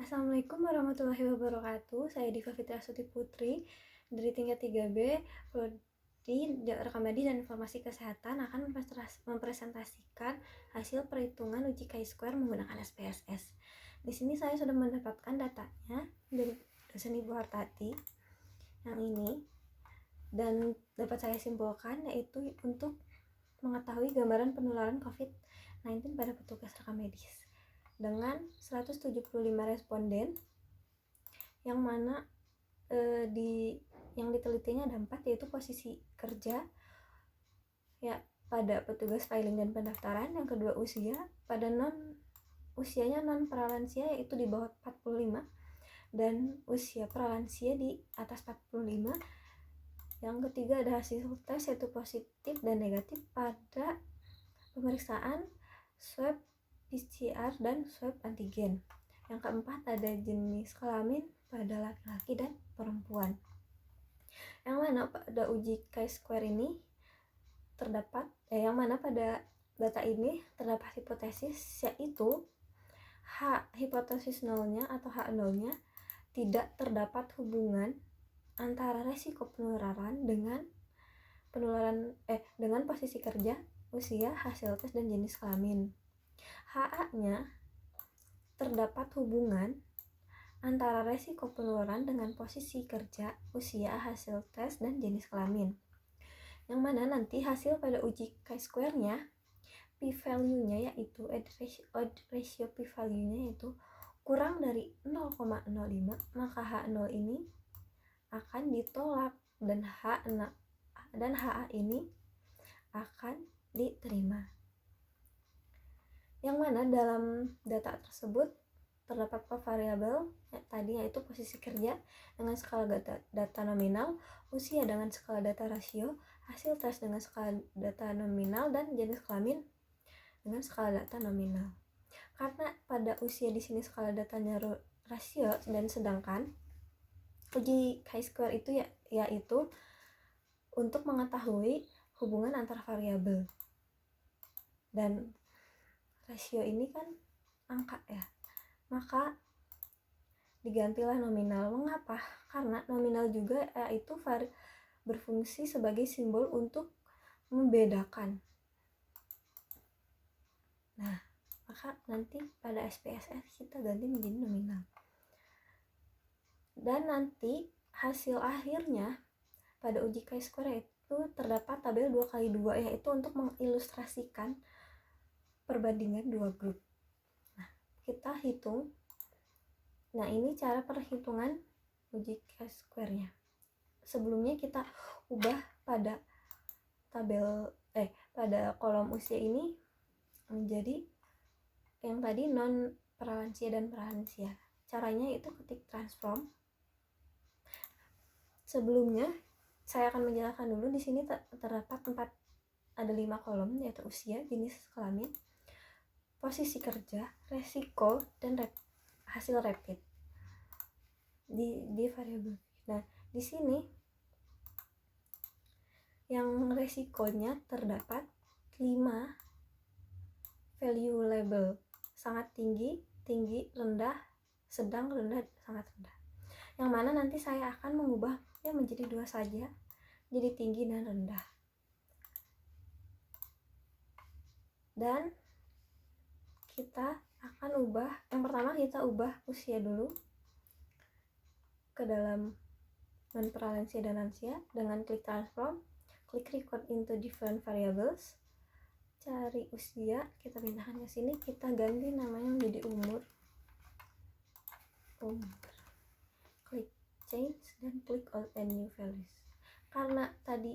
Assalamualaikum warahmatullahi wabarakatuh. Saya Diva Fitriastuti Putri dari tingkat 3B Prodi Rekam Medis dan Informasi Kesehatan akan mempresentasikan hasil perhitungan uji chi-square menggunakan SPSS. Di sini saya sudah mendapatkan datanya dari dosen Ibu Hartati yang ini, dan dapat saya simpulkan yaitu untuk mengetahui gambaran penularan COVID-19 pada petugas rekam medis dengan 175 responden yang mana yang ditelitinya ada 4, yaitu posisi kerja ya pada petugas filing dan pendaftaran, yang kedua usia, pada usianya non pralansia yaitu di bawah 45 dan usia pralansia di atas 45. Yang ketiga ada hasil tes yaitu positif dan negatif pada pemeriksaan swab PCR dan swab antigen. Yang keempat ada jenis kelamin pada laki-laki dan perempuan. Yang mana pada uji chi-square ini terdapat yang mana pada data ini terdapat hipotesis, yaitu hipotesis nolnya atau H0-nya tidak terdapat hubungan antara resiko penularan dengan posisi kerja, usia, hasil tes dan jenis kelamin. HA-nya terdapat hubungan antara resiko penularan dengan posisi kerja, usia, hasil tes dan jenis kelamin. Yang mana nanti hasil pada uji chi-square-nya p-value-nya yaitu odds ratio p-value-nya yaitu kurang dari 0,05, maka H0 ini akan ditolak dan HA ini akan diterima. Yang mana dalam data tersebut terdapat 4 variabel tadi, yaitu posisi kerja dengan skala data nominal, usia dengan skala data rasio, hasil tes dengan skala data nominal, dan jenis kelamin dengan skala data nominal. Karena pada usia di sini skala datanya rasio, dan sedangkan uji chi-square itu yaitu untuk mengetahui hubungan antar variabel, dan rasio ini kan angka ya, maka digantilah nominal. Mengapa? Karena nominal juga yaitu berfungsi sebagai simbol untuk membedakan. Nah, maka nanti pada SPSS kita ganti menjadi nominal. Dan nanti hasil akhirnya pada uji chi-square itu terdapat tabel 2x2, yaitu untuk mengilustrasikan perbandingan dua grup. Nah, kita hitung. Nah, ini cara perhitungan uji chi-square-nya. Sebelumnya kita ubah pada pada kolom usia ini menjadi yang tadi non pralansia dan pralansia. Caranya itu ketik transform. Sebelumnya saya akan menjelaskan dulu. Di sini terdapat 5 kolom, yaitu usia, jenis kelamin, posisi kerja, resiko, dan hasil rapid di variabel. Nah, di sini yang resikonya terdapat 5 value label: sangat tinggi, tinggi, rendah, sedang, rendah, sangat rendah. Yang mana nanti saya akan mengubahnya menjadi 2 saja, jadi tinggi dan rendah. Dan kita akan ubah, yang pertama kita ubah usia dulu ke dalam non pralansia dan lansia dengan klik transform, klik record into different variables, cari usia, kita pindahkan ke sini, kita ganti namanya menjadi umur, klik change dan klik all and new values. Karena tadi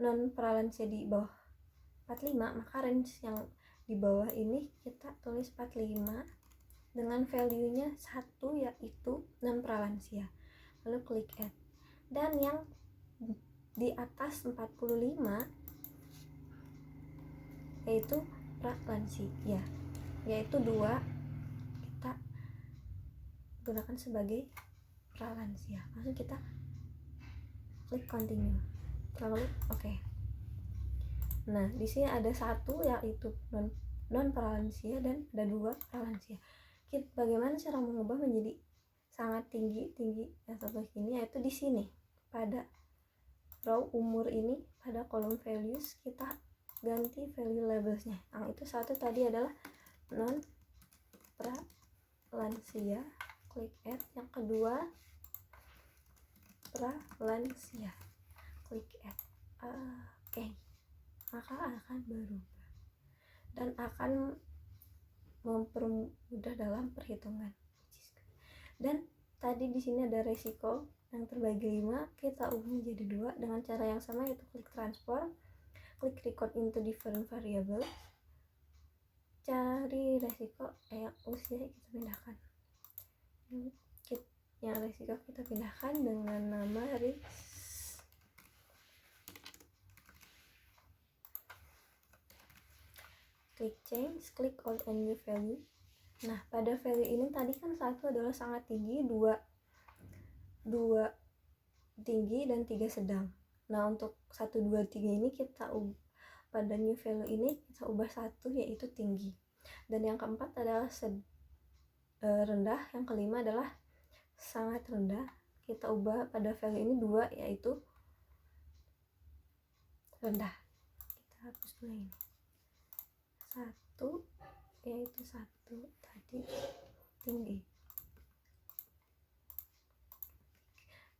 non pralansia di bawah 45, maka range yang di bawah ini kita tulis 45 dengan value-nya 1, yaitu non pralansia. Lalu klik add. Dan yang di atas 45 yaitu pralansia, yaitu 2 kita gunakan sebagai pralansia. Langsung kita klik continue, lalu oke. Nah, di sini ada 1 yaitu non pralansia dan ada 2 pralansia. Bagaimana cara mengubah menjadi sangat tinggi atau begini, yaitu di sini pada row umur ini, pada kolom values kita ganti value labelsnya. Yang itu satu tadi adalah non pralansia, klik add. Yang kedua pralansia, klik add. Oke. Maka akan berubah dan akan mempermudah dalam perhitungan. Dan tadi di sini ada resiko yang terbagi 5, kita ubah menjadi 2 dengan cara yang sama, yaitu klik transform, klik record into different variable, cari resiko usia, kita pindahkan. Yang resiko kita pindahkan dengan nama risk. Klik change, klik old and new value. Nah, pada value ini tadi kan satu adalah sangat tinggi, dua tinggi, dan 3 sedang. Nah, untuk 1, 2, 3 ini kita pada new value ini kita ubah 1, yaitu tinggi. Dan yang keempat adalah rendah, yang kelima adalah sangat rendah. Kita ubah pada value ini 2, yaitu rendah. Kita hapus dulu ini. 1, yaitu 1 tadi tinggi.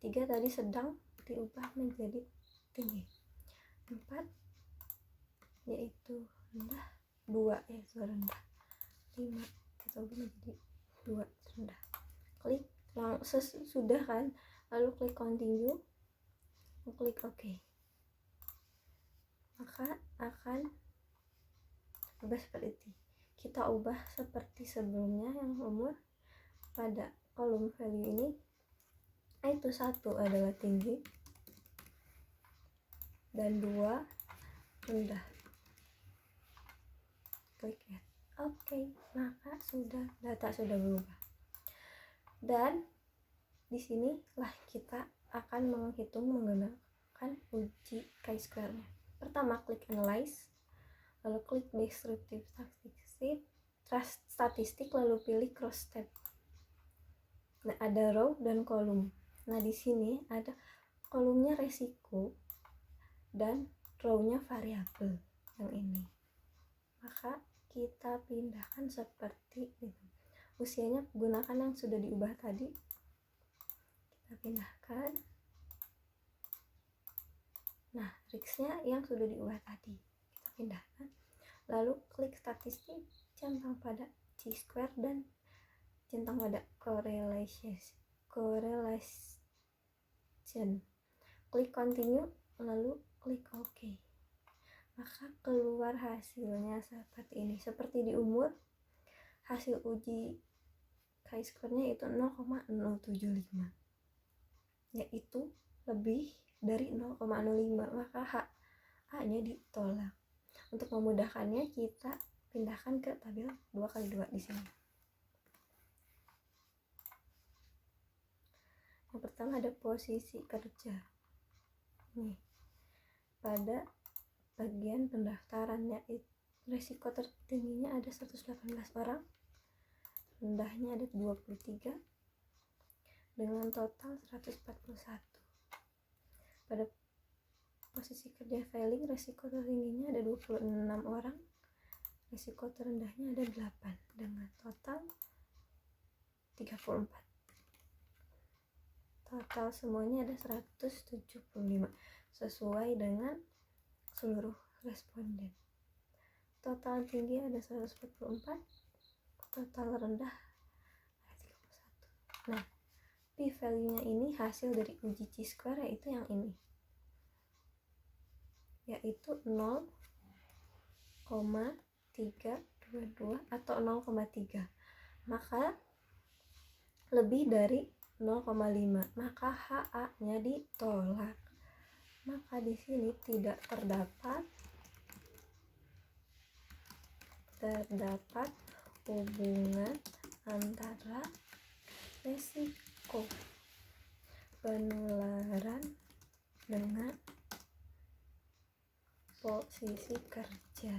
3 tadi sedang diubah menjadi tinggi. 4 yaitu rendah, 2 yaitu rendah. 5 kita ubah menjadi 2 rendah. Klik sudah kan, lalu klik continue, klik OK. Maka akan ubah seperti ini. Kita ubah seperti sebelumnya, yang umur pada kolom value ini itu 1 adalah tinggi dan 2 rendah. Klik add. Oke, maka data sudah berubah. Dan di sinilah kita akan menghitung menggunakan uji chi-square-nya. Pertama klik analyze, lalu klik descriptive statistik, lalu pilih cross tab. Nah, ada row dan kolom. Nah, di sini ada kolomnya resiko dan row-nya variabel yang ini. Maka kita pindahkan seperti itu. Usianya gunakan yang sudah diubah tadi. Kita pindahkan. Nah, risknya yang sudah diubah tadi. Kita pindahkan. Lalu klik statistik, centang pada chi-square dan centang pada correlation. Klik continue, lalu klik OK. Maka keluar hasilnya seperti ini. Seperti di umur, hasil uji chi-square-nya itu 0,075, yaitu lebih dari 0,05, maka A-nya ditolak. Untuk memudahkannya kita pindahkan ke tabel 2x2 di sini. Yang pertama ada posisi kerja. Nih, pada bagian pendaftarannya resiko tertingginya ada 118 orang, rendahnya ada 23 dengan total 141. Pada posisi kerja failing, resiko tertingginya ada 26 orang, resiko terendahnya ada 8 dengan total 34. Total semuanya ada 175 sesuai dengan seluruh responden. Total tinggi ada 144, total rendah ada 31. Nah, p-value-nya ini hasil dari uji chi-square, yaitu yang ini, yaitu 0,322 atau 0,3. Maka lebih dari 0,5, maka HA-nya ditolak. Maka di sini tidak terdapat hubungan antara resiko penularan dengan posisi kerja.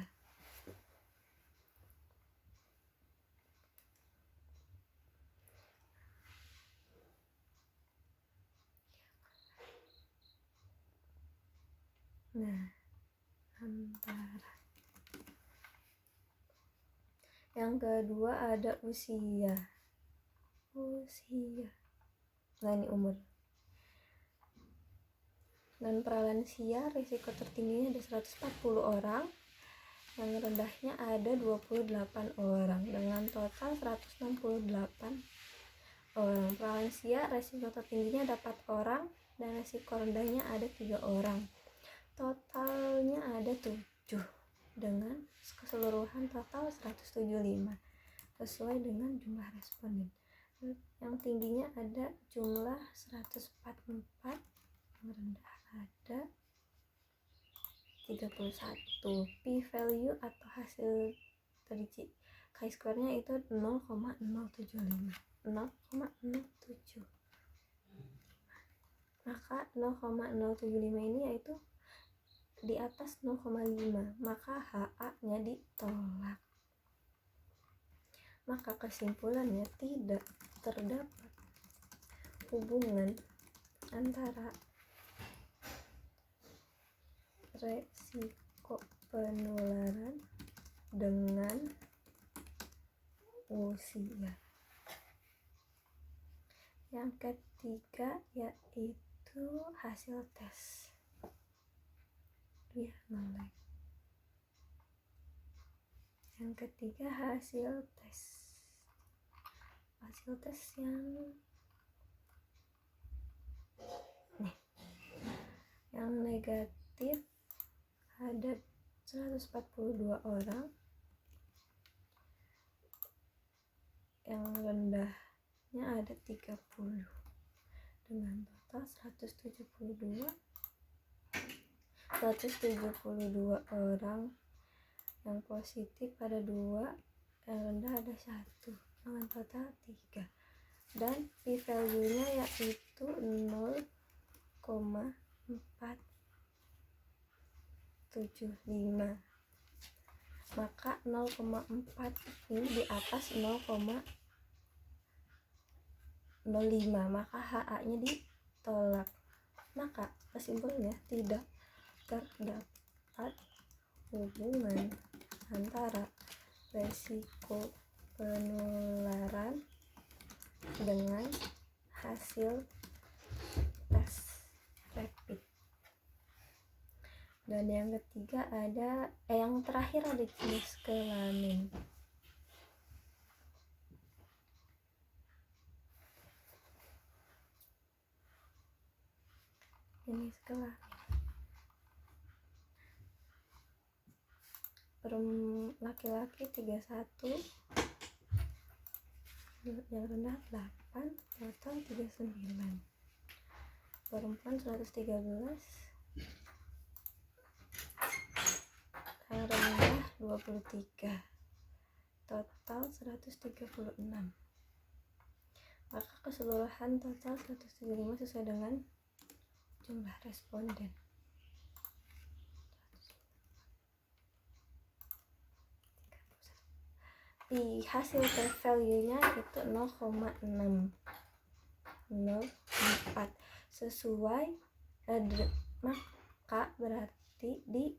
Nah, antara. Yang kedua ada usia. Nah, ini umur. Dan pralansia risiko tertingginya ada 140 orang, yang rendahnya ada 28 orang dengan total 168 orang. Pralansia risiko tertingginya ada 4 orang dan risiko rendahnya ada 3 orang. Totalnya ada 7 dengan keseluruhan total 175 sesuai dengan jumlah responden. Yang tingginya ada jumlah 144, yang rendah ada 31. P-value atau hasil terji chi-square-nya itu 0,075. Maka 0,075 ini yaitu di atas 0,5, maka HA-nya ditolak. Maka kesimpulannya tidak terdapat hubungan antara resiko penularan dengan usia. Yang ketiga yaitu hasil tes. Yang ketiga hasil tes. Hasil tes yang negatif ada 142 orang, yang rendahnya ada 30 dengan total 172 orang. Yang positif ada 2, yang rendah ada 1 dengan total 3, dan p-value-nya yaitu 0,475. Maka 0,4 ini di atas 0,05, maka HA-nya ditolak. Maka kesimpulannya tidak terdapat hubungan antara resiko penularan dengan hasil tes rapid. Dan yang ketiga ada yang terakhir ada jenis kelamin. Jenis kelamin laki-laki 31, yang rendah 8, total 39. Perempuan 113, yang rendah 23, total 136. Maka keseluruhan total 135 sesuai dengan jumlah responden. Di hasil p-value-nya itu 0,604 sesuai maka berarti di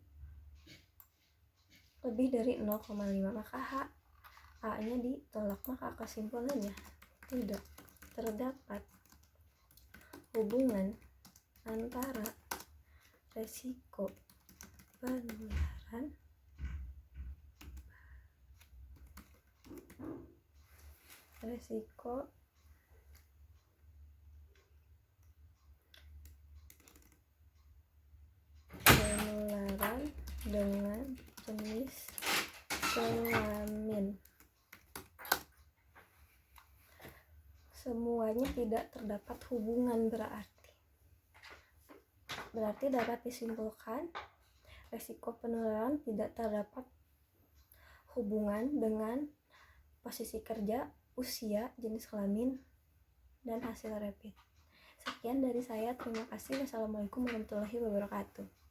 lebih dari 0,5, maka HA-nya ditolak. Maka kesimpulannya tidak terdapat hubungan antara resiko penularan dengan jenis kelamin. Semuanya tidak terdapat hubungan, berarti dapat disimpulkan resiko penularan tidak terdapat hubungan dengan posisi kerja, usia, jenis kelamin, dan hasil rapid. Sekian dari saya, terima kasih. Wassalamualaikum warahmatullahi wabarakatuh.